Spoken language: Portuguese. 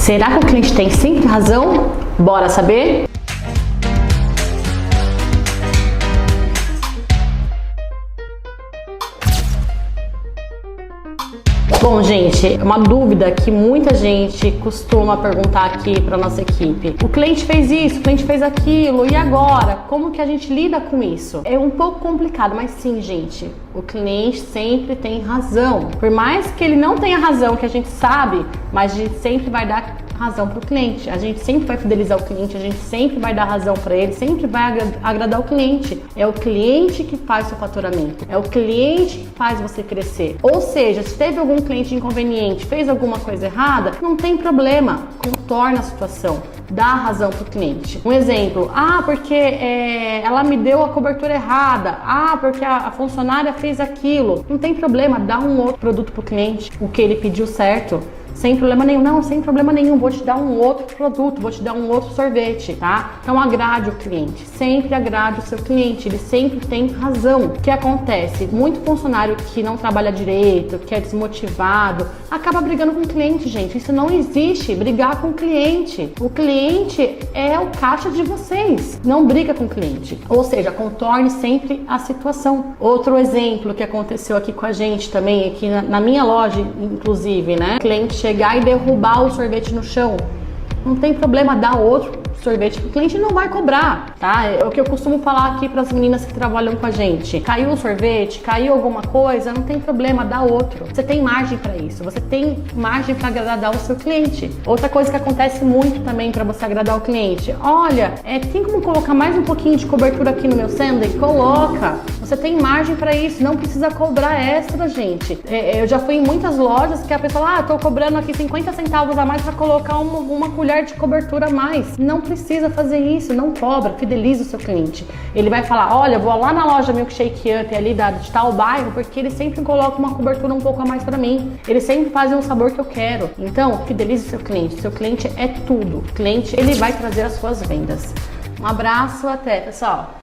Será que o cliente tem sempre razão? Bora saber? Bom, gente, uma dúvida que muita gente costuma perguntar aqui para nossa equipe. O cliente fez isso, o cliente fez aquilo, e agora? Como que a gente lida com isso? É um pouco complicado, mas sim, gente, o cliente sempre tem razão. Por mais que ele não tenha razão, que a gente sabe, mas a gente sempre vai dar razão para o cliente. A gente sempre vai fidelizar o cliente, a gente sempre vai dar razão para ele, sempre vai agradar o cliente. É o cliente que faz o seu faturamento, é o cliente que faz você crescer. Ou seja, se teve algum cliente inconveniente, fez alguma coisa errada, não tem problema, contorna a situação, dá razão para o cliente. Um exemplo, porque ela me deu a cobertura errada, porque a funcionária fez aquilo, não tem problema, dá um outro produto para o cliente, o que ele pediu certo. Sem problema nenhum, não, sem problema nenhum, vou te dar um outro produto, vou te dar um outro sorvete, tá? Então agrade o cliente, sempre agrade o seu cliente, ele sempre tem razão. O que acontece? Muito funcionário que não trabalha direito, que é desmotivado, acaba brigando com o cliente, gente. Isso não existe, brigar com o cliente. O cliente é o caixa de vocês, não briga com o cliente. Ou seja, contorne sempre a situação. Outro exemplo que aconteceu aqui com a gente também, aqui na minha loja, inclusive, né? O cliente chegar e derrubar o sorvete no chão, não tem problema, dar outro sorvete, o cliente não vai cobrar, tá? É o que eu costumo falar aqui para as meninas que trabalham com a gente. Caiu o sorvete, caiu alguma coisa, não tem problema, dá outro. Você tem margem para isso, você tem margem para agradar o seu cliente. Outra coisa que acontece muito também para você agradar o cliente, olha, tem como colocar mais um pouquinho de cobertura aqui no meu sundae? Coloca. Você tem margem para isso, não precisa cobrar extra, gente. Eu já fui em muitas lojas que a pessoa fala, tô cobrando aqui 50 centavos a mais para colocar uma colher de cobertura a mais. Não precisa fazer isso, não cobra, fideliza o seu cliente. Ele vai falar, olha, vou lá na loja Milkshake Up ali de tal bairro, porque ele sempre coloca uma cobertura um pouco a mais para mim. Ele sempre faz um sabor que eu quero. Então, fidelize o seu cliente. Seu cliente é tudo. O cliente, ele vai trazer as suas vendas. Um abraço, até, pessoal.